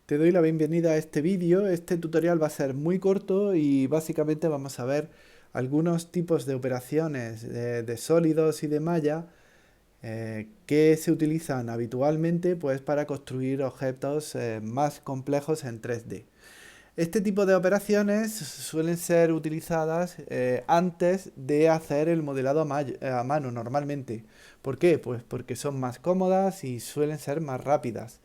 Te doy la bienvenida a este vídeo. Este tutorial va a ser muy corto y básicamente vamos a ver algunos tipos de operaciones de sólidos y de malla que se utilizan habitualmente pues, para construir objetos más complejos en 3D. Este tipo de operaciones suelen ser utilizadas antes de hacer el modelado a mano normalmente. ¿Por qué? Pues porque son más cómodas y suelen ser más rápidas.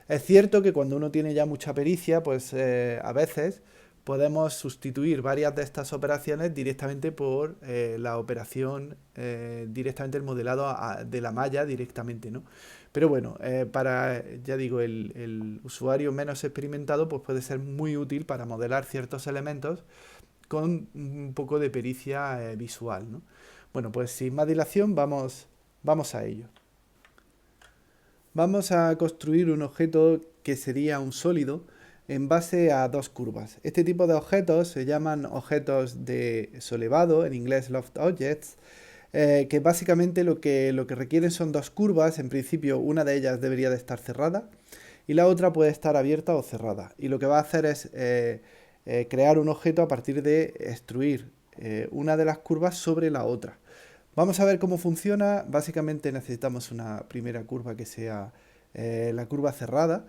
Es cierto que cuando uno tiene ya mucha pericia, pues a veces podemos sustituir varias de estas operaciones directamente por la operación, directamente el modelado de la malla directamente, ¿no? Pero bueno, para, ya digo, el usuario menos experimentado, pues puede ser muy útil para modelar ciertos elementos con un poco de pericia visual, ¿no? Bueno, pues sin más dilación, vamos a ello. Vamos a construir un objeto que sería un sólido en base a dos curvas. Este tipo de objetos se llaman objetos de solevado, en inglés loft objects, que básicamente lo que requieren son dos curvas. En principio, una de ellas debería de estar cerrada y la otra puede estar abierta o cerrada. Y lo que va a hacer es crear un objeto a partir de extruir una de las curvas sobre la otra. Vamos a ver cómo funciona. Básicamente necesitamos una primera curva que sea la curva cerrada.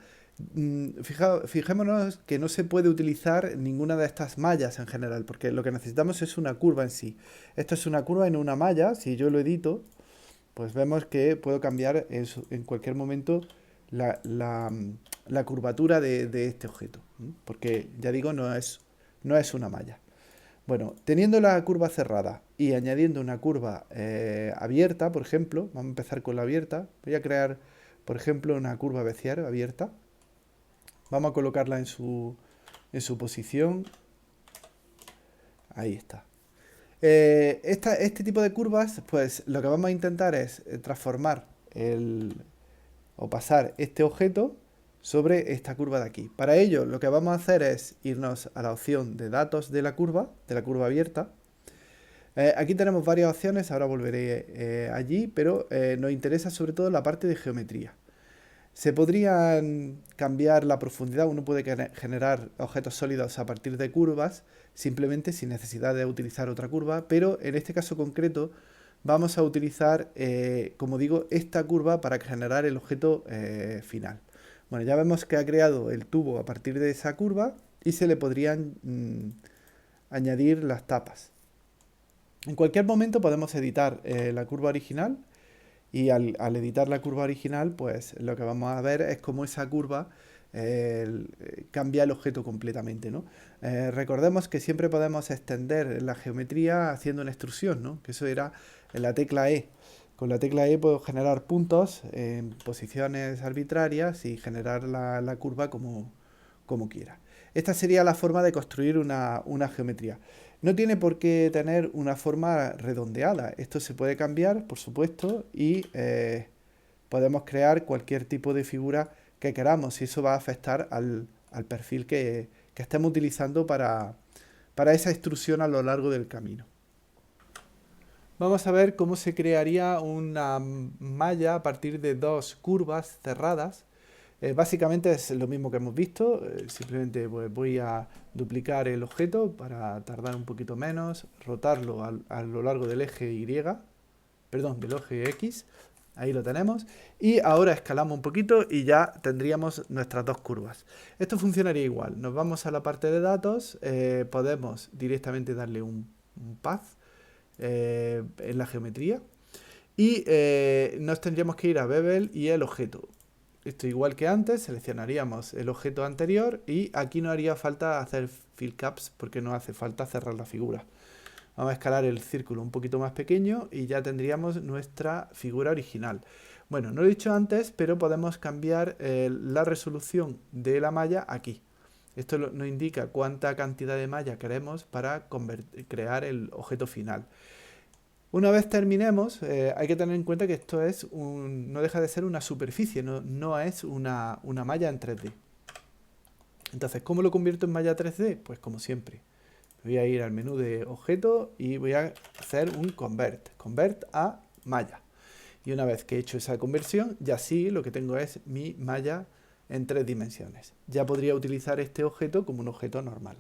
Fijémonos que no se puede utilizar ninguna de estas mallas en general, porque lo que necesitamos es una curva en sí. Esto es una curva en una malla. Si yo lo edito, pues vemos que puedo cambiar en cualquier momento la curvatura de este objeto, porque ya digo, no es una malla. Bueno, teniendo la curva cerrada y añadiendo una curva abierta, por ejemplo, vamos a empezar con la abierta. Voy a crear, por ejemplo, una curva Bézier abierta. Vamos a colocarla en su posición. Ahí está. Este tipo de curvas, pues lo que vamos a intentar es transformar o pasar este objeto sobre esta curva de aquí. Para ello, lo que vamos a hacer es irnos a la opción de datos de la curva abierta. Aquí tenemos varias opciones, ahora volveré allí, pero nos interesa sobre todo la parte de geometría. Se podrían cambiar la profundidad, uno puede generar objetos sólidos a partir de curvas, simplemente sin necesidad de utilizar otra curva, pero en este caso concreto vamos a utilizar, como digo, esta curva para generar el objeto final. Bueno, ya vemos que ha creado el tubo a partir de esa curva y se le podrían añadir las tapas. En cualquier momento podemos editar la curva original y al editar la curva original, pues lo que vamos a ver es cómo esa curva cambia el objeto completamente, ¿no? Recordemos que siempre podemos extender la geometría haciendo una extrusión, ¿no? Que eso era en la tecla E. Con la tecla E puedo generar puntos en posiciones arbitrarias y generar la curva como quiera. Esta sería la forma de construir una geometría. No tiene por qué tener una forma redondeada. Esto se puede cambiar, por supuesto, y podemos crear cualquier tipo de figura que queramos. Y eso va a afectar al perfil que estemos utilizando para esa extrusión a lo largo del camino. Vamos a ver cómo se crearía una malla a partir de dos curvas cerradas. Básicamente es lo mismo que hemos visto, simplemente pues, voy a duplicar el objeto para tardar un poquito menos, rotarlo a lo largo del eje Y, perdón, del eje X, ahí lo tenemos, y ahora escalamos un poquito y ya tendríamos nuestras dos curvas. Esto funcionaría igual, nos vamos a la parte de datos, podemos directamente darle un path en la geometría y nos tendríamos que ir a Bevel y el objeto. Esto igual que antes, seleccionaríamos el objeto anterior y aquí no haría falta hacer fill caps porque no hace falta cerrar la figura. Vamos a escalar el círculo un poquito más pequeño y ya tendríamos nuestra figura original. Bueno, no lo he dicho antes, pero podemos cambiar la resolución de la malla aquí. Esto nos indica cuánta cantidad de malla queremos para crear el objeto final. Una vez terminemos, hay que tener en cuenta que esto no deja de ser una superficie, no es una malla en 3D. Entonces, ¿cómo lo convierto en malla 3D? Pues como siempre. Voy a ir al menú de objeto y voy a hacer un convert a malla. Y una vez que he hecho esa conversión, ya sí lo que tengo es mi malla en 3 dimensiones. Ya podría utilizar este objeto como un objeto normal.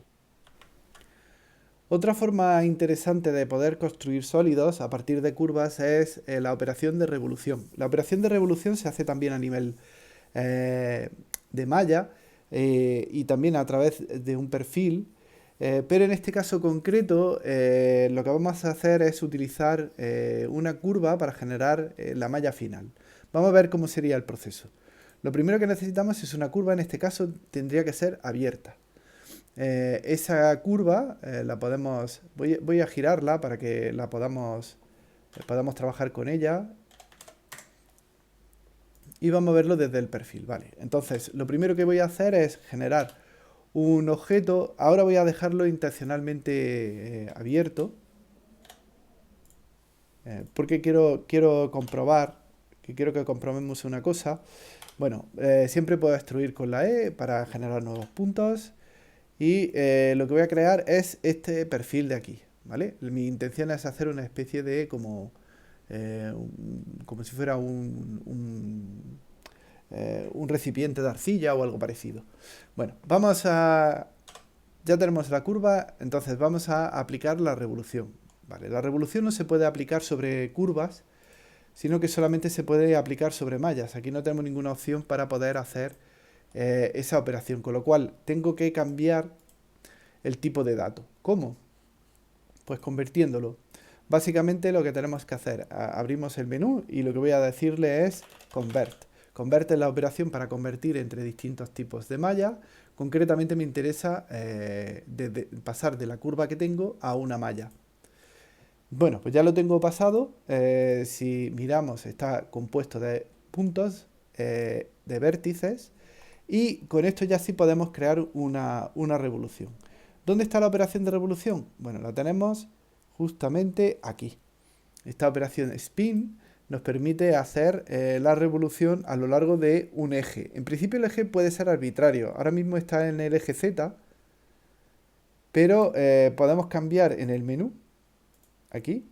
Otra forma interesante de poder construir sólidos a partir de curvas es la operación de revolución. La operación de revolución se hace también a nivel de malla y también a través de un perfil, pero en este caso concreto lo que vamos a hacer es utilizar una curva para generar la malla final. Vamos a ver cómo sería el proceso. Lo primero que necesitamos es una curva, en este caso tendría que ser abierta. Esa curva la podemos, voy a girarla para que la podamos trabajar con ella y vamos a verlo desde el perfil, vale. Entonces, lo primero que voy a hacer es generar un objeto. Ahora voy a dejarlo intencionalmente abierto porque quiero comprobar, quiero que comprobemos una cosa. Bueno, siempre puedo destruir con la E para generar nuevos puntos. Y lo que voy a crear es este perfil de aquí, ¿vale? Mi intención es hacer una especie de como si fuera un recipiente de arcilla o algo parecido. Bueno, ya tenemos la curva, entonces vamos a aplicar la revolución. Vale, la revolución no se puede aplicar sobre curvas, sino que solamente se puede aplicar sobre mallas. Aquí no tenemos ninguna opción para poder hacer esa operación, con lo cual tengo que cambiar el tipo de dato. ¿Cómo? Pues convirtiéndolo. Básicamente lo que tenemos que hacer, abrimos el menú y lo que voy a decirle es convert. Convert es la operación para convertir entre distintos tipos de malla. Concretamente me interesa pasar de la curva que tengo a una malla. Bueno, pues ya lo tengo pasado. Si miramos, está compuesto de puntos, de vértices, y con esto ya sí podemos crear una revolución. ¿Dónde está la operación de revolución? Bueno, la tenemos justamente aquí. Esta operación spin nos permite hacer la revolución a lo largo de un eje. En principio el eje puede ser arbitrario. Ahora mismo está en el eje Z, pero podemos cambiar en el menú, aquí,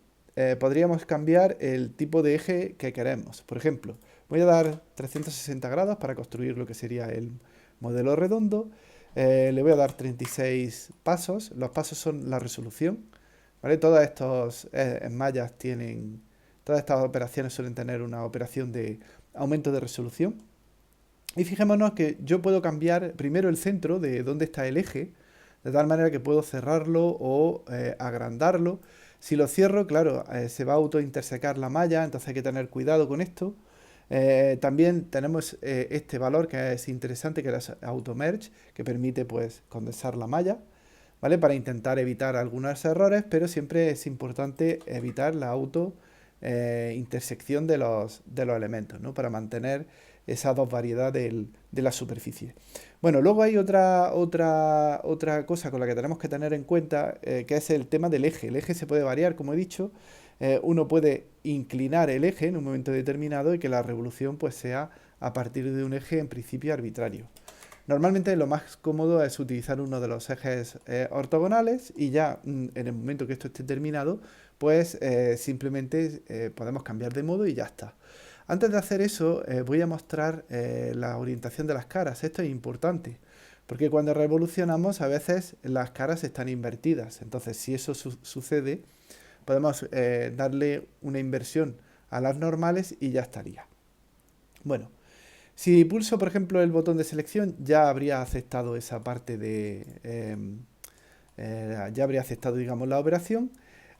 podríamos cambiar el tipo de eje que queremos. Por ejemplo, voy a dar 360 grados para construir lo que sería el modelo redondo. Le voy a dar 36 pasos. Los pasos son la resolución, ¿vale? Todas estas mallas tienen, todas estas operaciones suelen tener una operación de aumento de resolución. Y fijémonos que yo puedo cambiar primero el centro de dónde está el eje, de tal manera que puedo cerrarlo o agrandarlo. Si lo cierro, claro, se va a autointersecar la malla, entonces hay que tener cuidado con esto. También tenemos este valor que es interesante, que es AutoMerge, que permite pues condensar la malla, ¿vale? Para intentar evitar algunos errores, pero siempre es importante evitar la intersección de los elementos, ¿no? Para mantener esa dos variedad de la superficie. Bueno, luego hay otra cosa con la que tenemos que tener en cuenta, que es el tema del eje. El eje se puede variar, como he dicho. Uno puede inclinar el eje en un momento determinado y que la revolución pues sea a partir de un eje en principio arbitrario. Normalmente lo más cómodo es utilizar uno de los ejes ortogonales y ya en el momento que esto esté terminado, pues simplemente podemos cambiar de modo y ya está. Antes de hacer eso, voy a mostrar la orientación de las caras. Esto es importante, porque cuando revolucionamos a veces las caras están invertidas. Entonces, si eso sucede, podemos darle una inversión a las normales y ya estaría. Bueno, si pulso, por ejemplo, el botón de selección, ya habría aceptado esa parte ya habría aceptado, digamos, la operación.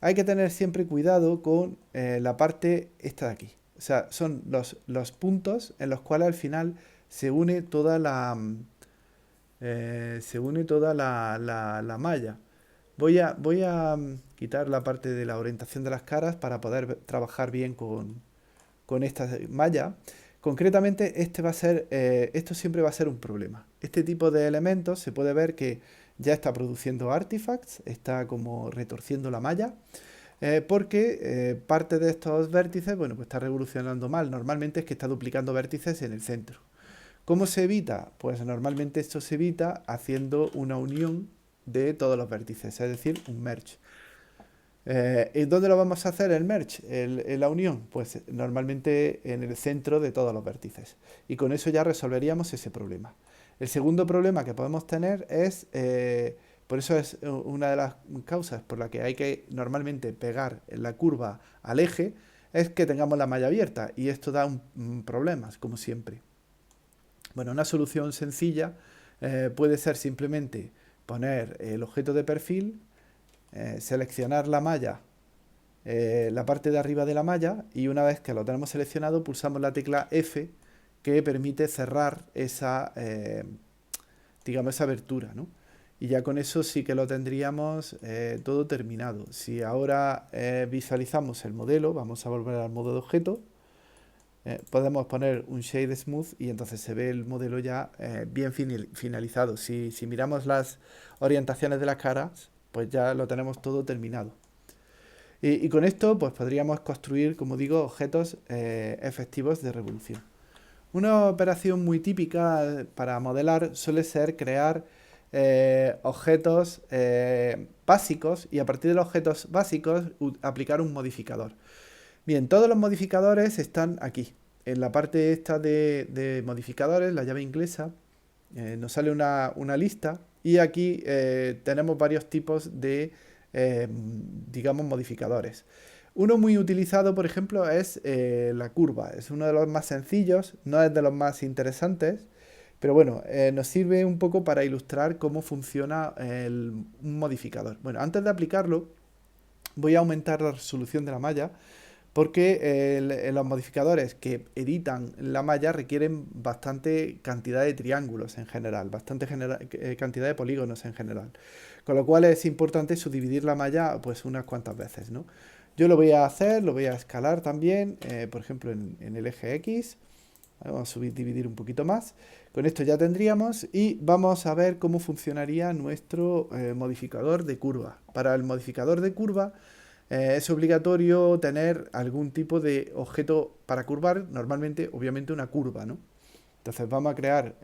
Hay que tener siempre cuidado con la parte esta de aquí. O sea, son los puntos en los cuales al final se une toda la malla. Voy a quitar la parte de la orientación de las caras para poder trabajar bien con esta malla. Concretamente, esto siempre va a ser un problema. Este tipo de elementos se puede ver que ya está produciendo artifacts, está como retorciendo la malla. Porque parte de estos vértices, bueno, pues está revolucionando mal. Normalmente es que está duplicando vértices en el centro. ¿Cómo se evita? Pues normalmente esto se evita haciendo una unión de todos los vértices, es decir, un merge. ¿Y dónde lo vamos a hacer el merge, la unión? Pues normalmente en el centro de todos los vértices. Y con eso ya resolveríamos ese problema. El segundo problema que podemos tener es, por eso es una de las causas por la que hay que normalmente pegar la curva al eje, es que tengamos la malla abierta y esto da problemas, como siempre. Bueno, una solución sencilla puede ser simplemente poner el objeto de perfil, seleccionar la malla, la parte de arriba de la malla, y una vez que lo tenemos seleccionado pulsamos la tecla F, que permite cerrar esa, digamos, esa abertura, ¿no? Y ya con eso sí que lo tendríamos todo terminado. Si ahora visualizamos el modelo, vamos a volver al modo de objeto, podemos poner un Shade Smooth y entonces se ve el modelo ya bien finalizado. Si miramos las orientaciones de las caras, pues ya lo tenemos todo terminado. Y con esto pues podríamos construir, como digo, objetos efectivos de revolución. Una operación muy típica para modelar suele ser crear objetos básicos, y a partir de los objetos básicos aplicar un modificador. Bien, todos los modificadores están aquí. En la parte esta de modificadores, la llave inglesa, nos sale una lista, y aquí tenemos varios tipos de, digamos, modificadores. Uno muy utilizado, por ejemplo, es la curva. Es uno de los más sencillos, no es de los más interesantes, pero bueno, nos sirve un poco para ilustrar cómo funciona un modificador. Bueno, antes de aplicarlo, voy a aumentar la resolución de la malla, porque los modificadores que editan la malla requieren bastante cantidad de triángulos en general, bastante cantidad de polígonos en general. Con lo cual es importante subdividir la malla pues unas cuantas veces, ¿no? Yo lo voy a hacer, lo voy a escalar también, por ejemplo en el eje X. Vamos a subdividir un poquito más. Con esto ya tendríamos, y vamos a ver cómo funcionaría nuestro modificador de curva. Para el modificador de curva es obligatorio tener algún tipo de objeto para curvar, normalmente, obviamente, una curva, ¿no? Entonces vamos a crear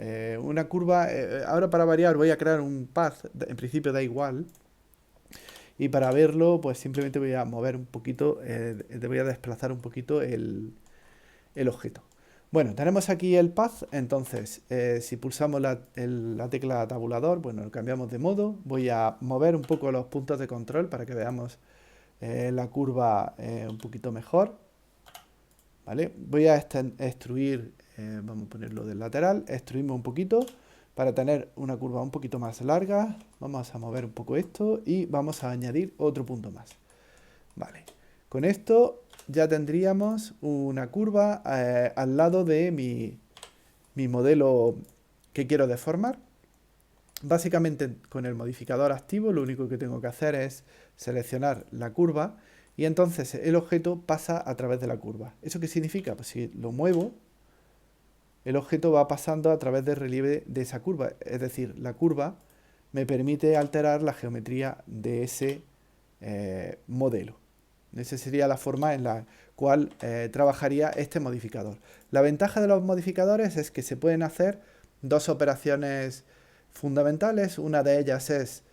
una curva. Ahora, para variar, voy a crear un path, en principio da igual. Y para verlo, pues simplemente voy a mover un poquito, voy a desplazar un poquito el objeto. Bueno, tenemos aquí el path, entonces si pulsamos la tecla tabulador, bueno, lo cambiamos de modo. Voy a mover un poco los puntos de control para que veamos la curva un poquito mejor. ¿Vale? Voy a extruir, vamos a ponerlo del lateral, extruimos un poquito para tener una curva un poquito más larga. Vamos a mover un poco esto y vamos a añadir otro punto más. Vale, con esto ya tendríamos una curva al lado de mi modelo que quiero deformar. Básicamente, con el modificador activo, lo único que tengo que hacer es seleccionar la curva, y entonces el objeto pasa a través de la curva. ¿Eso qué significa? Pues si lo muevo, el objeto va pasando a través del relieve de esa curva. Es decir, la curva me permite alterar la geometría de ese modelo. Esa sería la forma en la cual trabajaría este modificador. La ventaja de los modificadores es que se pueden hacer dos operaciones fundamentales. Una de ellas es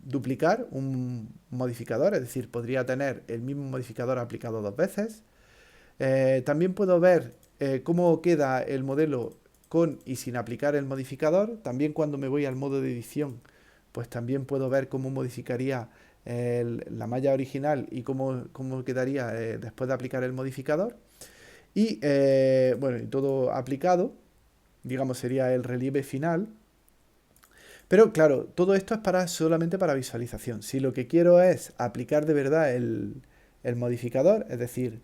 duplicar un modificador, es decir, podría tener el mismo modificador aplicado dos veces. También puedo ver cómo queda el modelo con y sin aplicar el modificador. También cuando me voy al modo de edición, pues también puedo ver cómo modificaría la malla original y cómo quedaría después de aplicar el modificador. Y bueno, y todo aplicado, digamos, sería el relieve final. Pero claro, todo esto es solamente para visualización. Si lo que quiero es aplicar de verdad el modificador, es decir,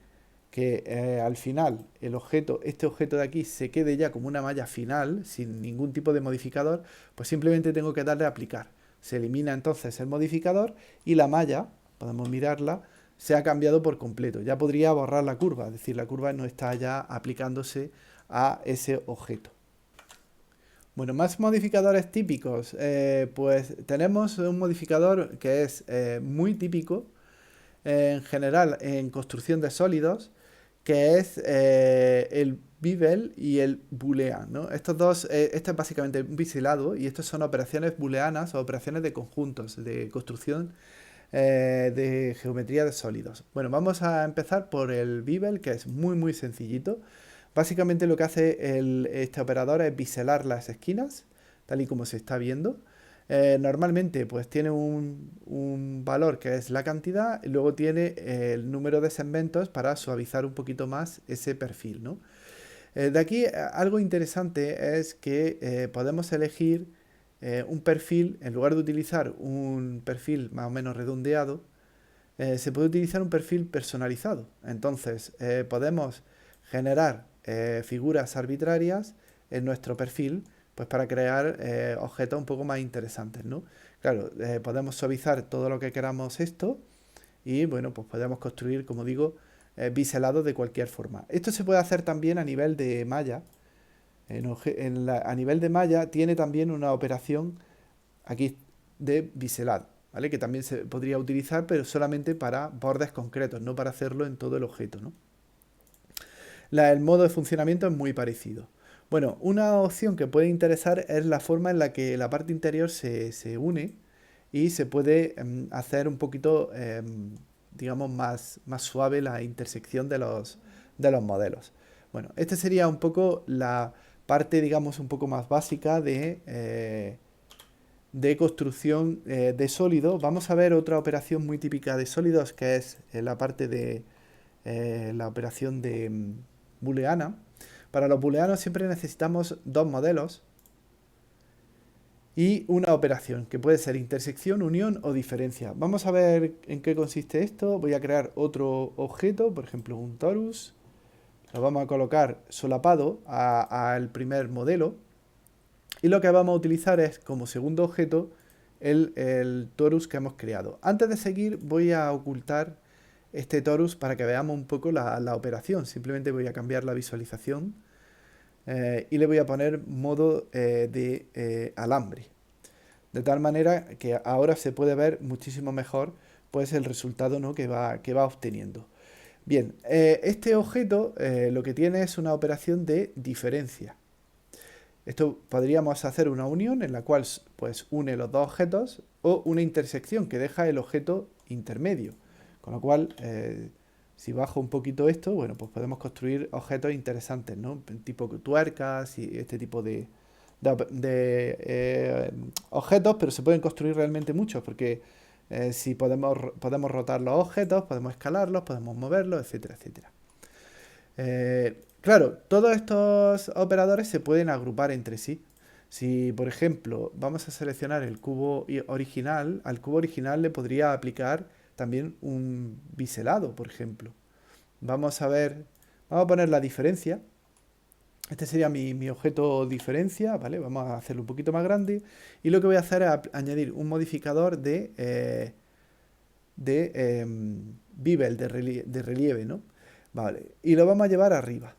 que al final este objeto de aquí se quede ya como una malla final, sin ningún tipo de modificador, pues simplemente tengo que darle a aplicar. Se elimina entonces el modificador y la malla, podemos mirarla, se ha cambiado por completo. Ya podría borrar la curva, es decir, la curva no está ya aplicándose a ese objeto. Bueno, más modificadores típicos. Pues tenemos un modificador que es muy típico en general en construcción de sólidos, que es el bevel y el boolean, ¿no? Estos dos, este es básicamente un biselado, y estos son operaciones booleanas o operaciones de conjuntos, de construcción de geometría de sólidos. Bueno, vamos a empezar por el Bevel, que es muy sencillito. Básicamente lo que hace este operador es biselar las esquinas, tal y como se está viendo. Normalmente pues tiene un valor que es la cantidad y luego tiene el número de segmentos para suavizar un poquito más ese perfil, ¿no? De aquí algo interesante es que podemos elegir un perfil, en lugar de utilizar un perfil más o menos redondeado, se puede utilizar un perfil personalizado. Entonces podemos generar figuras arbitrarias en nuestro perfil, pues para crear objetos un poco más interesantes, ¿no? Claro, podemos suavizar todo lo que queramos esto y bueno, pues podemos construir, como digo, biselados de cualquier forma. Esto se puede hacer también a nivel de malla. A nivel de malla tiene también una operación aquí de biselado, ¿vale? Que también se podría utilizar, pero solamente para bordes concretos, no para hacerlo en todo el objeto, ¿no? El modo de funcionamiento es muy parecido. Bueno, una opción que puede interesar es la forma en la que la parte interior se une y se puede hacer un poquito, digamos, más suave la intersección de los modelos. Bueno, esta sería un poco la parte, digamos, un poco más básica de construcción de sólido. Vamos a ver otra operación muy típica de sólidos, que es la parte de la operación de booleana. Para los booleanos siempre necesitamos dos modelos y una operación, que puede ser intersección, unión o diferencia. Vamos a ver en qué consiste esto. Voy a crear otro objeto, por ejemplo un torus. Lo vamos a colocar solapado al primer modelo. Y lo que vamos a utilizar es como segundo objeto el torus que hemos creado. Antes de seguir voy a ocultar este torus para que veamos un poco la operación. Simplemente voy a cambiar la visualización y le voy a poner modo de alambre. De tal manera que ahora se puede ver muchísimo mejor pues el resultado, ¿no?, que va obteniendo. Bien, este objeto lo que tiene es una operación de diferencia. Esto podríamos hacer una unión en la cual pues une los dos objetos o una intersección que deja el objeto intermedio. Con lo cual, si bajo un poquito esto, bueno, pues podemos construir objetos interesantes, ¿no? Tipo tuercas y este tipo de objetos, pero se pueden construir realmente muchos porque si podemos rotar los objetos, podemos escalarlos, podemos moverlos, etcétera, etcétera. Claro, todos estos operadores se pueden agrupar entre sí. Si, por ejemplo, vamos a seleccionar el cubo original, al cubo original le podría aplicar también un biselado, por ejemplo. Vamos a poner la diferencia. Este sería mi objeto diferencia, ¿vale? Vamos a hacerlo un poquito más grande. Y lo que voy a hacer es añadir un modificador de bevel, de relieve, ¿no? Vale, y lo vamos a llevar arriba.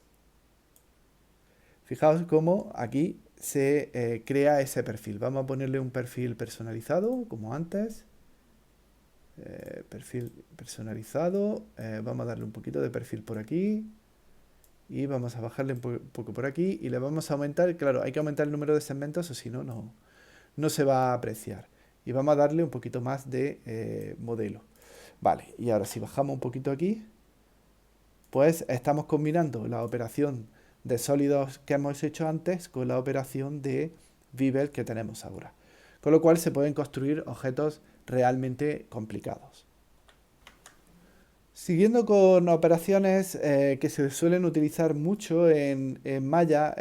Fijaos cómo aquí se crea ese perfil. Vamos a ponerle un perfil personalizado, como antes. Perfil personalizado. Vamos a darle un poquito de perfil por aquí. Y vamos a bajarle un poco por aquí. Y le vamos a aumentar, claro, hay que aumentar el número de segmentos o si no, no se va a apreciar. Y vamos a darle un poquito más de modelo. Vale, y ahora si bajamos un poquito aquí, pues estamos combinando la operación de sólidos que hemos hecho antes con la operación de Bevel que tenemos ahora. Con lo cual se pueden construir objetos realmente complicados. Siguiendo con operaciones que se suelen utilizar mucho en Maya,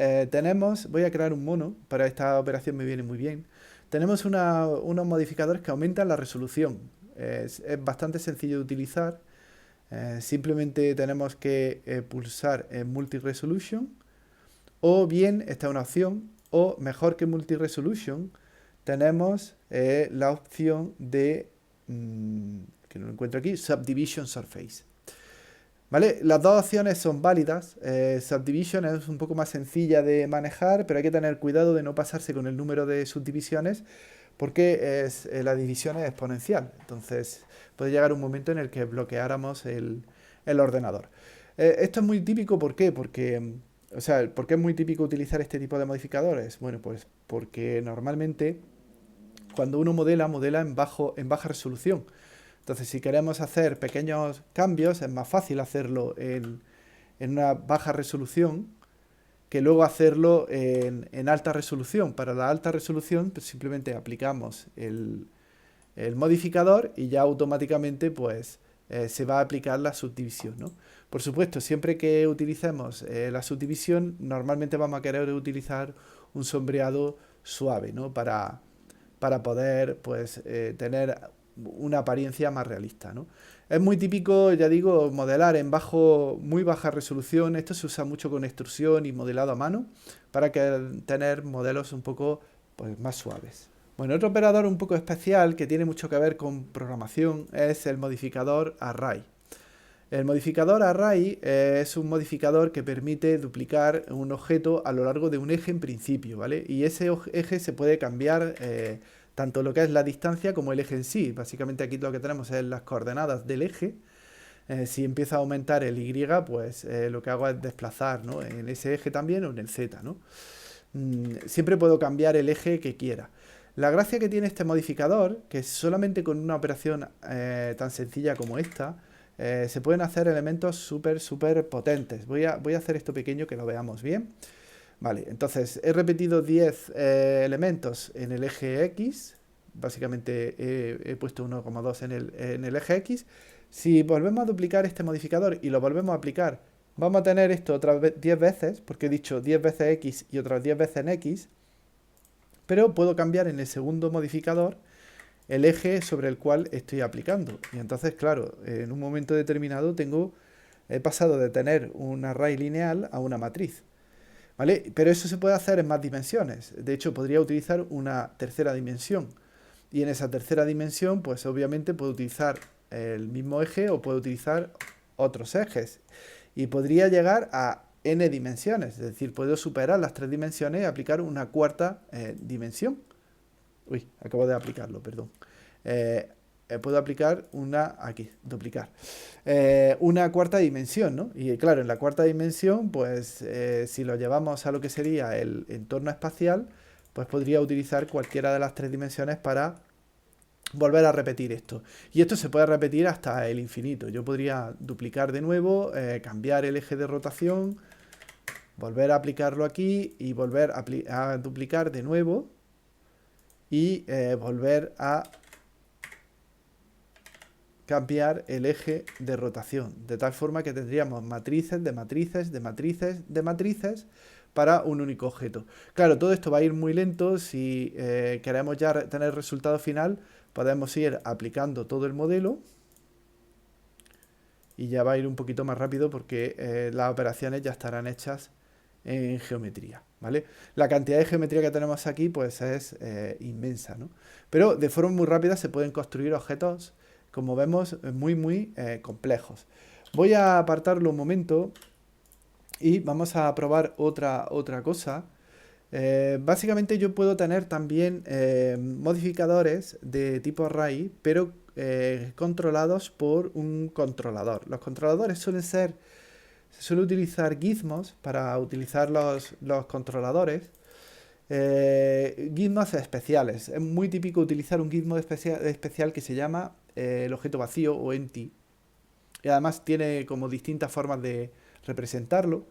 voy a crear un mono, para esta operación me viene muy bien. Tenemos unos modificadores que aumentan la resolución. Es bastante sencillo de utilizar. Simplemente tenemos que pulsar en Multi-Resolution, o bien, esta es una opción, o mejor que Multi-Resolution, tenemos la opción de, que no lo encuentro aquí, Subdivision Surface. ¿Vale? Las dos opciones son válidas. Subdivision es un poco más sencilla de manejar, pero hay que tener cuidado de no pasarse con el número de subdivisiones, porque la división es exponencial. Entonces puede llegar un momento en el que bloqueáramos el ordenador. Esto es muy típico, ¿por qué? Porque, ¿por qué es muy típico utilizar este tipo de modificadores? Bueno, pues porque normalmente cuando uno modela en baja resolución. Entonces, si queremos hacer pequeños cambios, es más fácil hacerlo en una baja resolución que luego hacerlo en alta resolución. Para la alta resolución, pues simplemente aplicamos el modificador y ya automáticamente pues se va a aplicar la subdivisión, ¿no? Por supuesto, siempre que utilicemos la subdivisión, normalmente vamos a querer utilizar un sombreado suave, ¿no? Para poder pues tener una apariencia más realista, ¿no? Es muy típico, ya digo, modelar en muy baja resolución. Esto se usa mucho con extrusión y modelado a mano para tener modelos un poco pues, más suaves. Bueno, otro operador un poco especial que tiene mucho que ver con programación es el modificador array. El modificador array es un modificador que permite duplicar un objeto a lo largo de un eje en principio, ¿vale? Y ese eje se puede cambiar tanto lo que es la distancia como el eje en sí. Básicamente aquí lo que tenemos es las coordenadas del eje. Si empieza a aumentar el Y, pues lo que hago es desplazar, ¿no? En ese eje también o en el Z, ¿no? Siempre puedo cambiar el eje que quiera. La gracia que tiene este modificador, que solamente con una operación tan sencilla como esta, se pueden hacer elementos súper potentes. Voy a hacer esto pequeño que lo veamos bien. Vale, entonces he repetido 10 elementos en el eje X. Básicamente he puesto 1,2 en el eje X. Si volvemos a duplicar este modificador y lo volvemos a aplicar, vamos a tener esto otras 10 veces, porque he dicho 10 veces X y otras 10 veces en X. Pero puedo cambiar en el segundo modificador el eje sobre el cual estoy aplicando. Y entonces, claro, en un momento determinado he pasado de tener un array lineal a una matriz. ¿Vale? Pero eso se puede hacer en más dimensiones. De hecho, podría utilizar una tercera dimensión. Y en esa tercera dimensión, pues obviamente puedo utilizar el mismo eje o puedo utilizar otros ejes. Y podría llegar a n dimensiones. Es decir, puedo superar las 3 dimensiones y aplicar una cuarta dimensión. Uy, acabo de aplicarlo, perdón. Puedo aplicar duplicar. Una cuarta dimensión, ¿no? Y claro, en la cuarta dimensión, pues si lo llevamos a lo que sería el entorno espacial, pues podría utilizar cualquiera de las 3 dimensiones para volver a repetir esto. Y esto se puede repetir hasta el infinito. Yo podría duplicar de nuevo, cambiar el eje de rotación, volver a aplicarlo aquí y volver a duplicar de nuevo y volver a cambiar el eje de rotación, de tal forma que tendríamos matrices de matrices de matrices de matrices para un único objeto. Claro, todo esto va a ir muy lento. Si queremos ya tener el resultado final, podemos ir aplicando todo el modelo y ya va a ir un poquito más rápido porque las operaciones ya estarán hechas en geometría, ¿vale? La cantidad de geometría que tenemos aquí pues es inmensa, ¿no? Pero de forma muy rápida se pueden construir objetos, como vemos, muy complejos. Voy a apartarlo un momento y vamos a probar otra cosa. Básicamente yo puedo tener también modificadores de tipo array, pero controlados por un controlador. Los controladores se suele utilizar gizmos para utilizar los controladores. Gizmos especiales. Es muy típico utilizar un gizmo especial que se llama el objeto vacío o empty. Y además tiene como distintas formas de representarlo.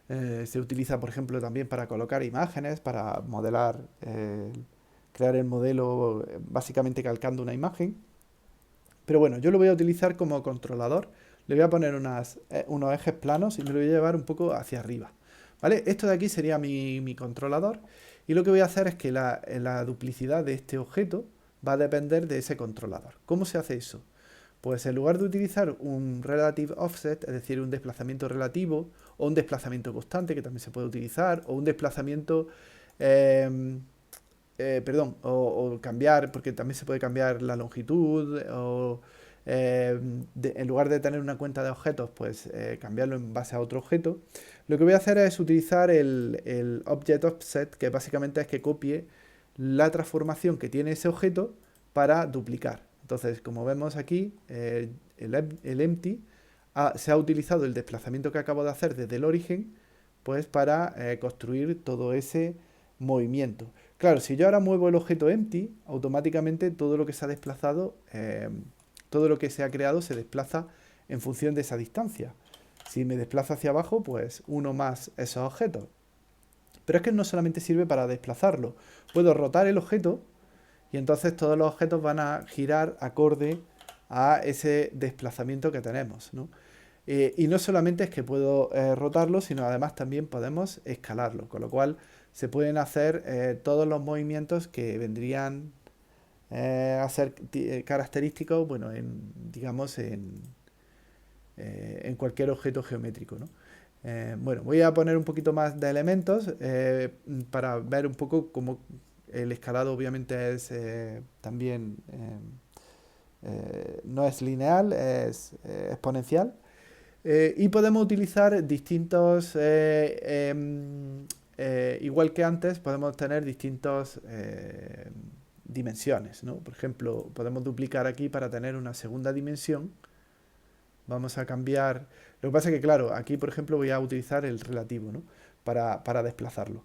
Se utiliza, por ejemplo, también para colocar imágenes, para modelar, crear el modelo básicamente calcando una imagen. Pero bueno, yo lo voy a utilizar como controlador. Le voy a poner unos ejes planos y me lo voy a llevar un poco hacia arriba. ¿Vale? Esto de aquí sería mi controlador. Y lo que voy a hacer es que la duplicidad de este objeto va a depender de ese controlador. ¿Cómo se hace eso? Pues en lugar de utilizar un relative offset, es decir, un desplazamiento relativo, o un desplazamiento constante, que también se puede utilizar, o un desplazamiento, o cambiar, porque también se puede cambiar la longitud, o en lugar de tener una cuenta de objetos, pues cambiarlo en base a otro objeto. Lo que voy a hacer es utilizar el object offset, que básicamente es que copie la transformación que tiene ese objeto para duplicar. Entonces, como vemos aquí, el empty se ha utilizado el desplazamiento que acabo de hacer desde el origen, pues para construir todo ese movimiento. Claro, si yo ahora muevo el objeto empty, automáticamente todo lo que se ha desplazado todo lo que se ha creado se desplaza en función de esa distancia. Si me desplazo hacia abajo, pues uno más esos objetos. Pero es que no solamente sirve para desplazarlo. Puedo rotar el objeto y entonces todos los objetos van a girar acorde a ese desplazamiento que tenemos, ¿no? Y no solamente es que puedo rotarlo, sino además también podemos escalarlo, con lo cual se pueden hacer todos los movimientos que vendrían a ser característicos, bueno, digamos, en cualquier objeto geométrico, ¿no? Bueno, voy a poner un poquito más de elementos para ver un poco cómo el escalado obviamente es también no es lineal, es exponencial. Y podemos utilizar distintos, igual que antes, podemos tener distintas dimensiones, ¿no? Por ejemplo, podemos duplicar aquí para tener una segunda dimensión. Vamos a cambiar. Lo que pasa es que, claro, aquí, por ejemplo, voy a utilizar el relativo, ¿no? Para desplazarlo.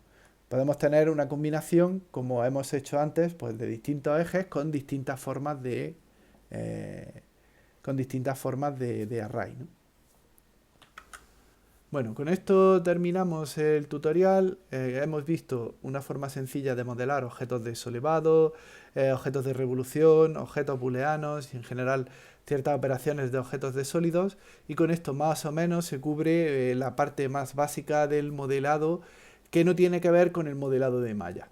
Podemos tener una combinación, como hemos hecho antes, pues de distintos ejes con distintas formas eh, de array, ¿no? Bueno, con esto terminamos el tutorial. Hemos visto una forma sencilla de modelar objetos de solevado, objetos de revolución, objetos booleanos y en general ciertas operaciones de objetos de sólidos. Y con esto más o menos se cubre la parte más básica del modelado que no tiene que ver con el modelado de malla.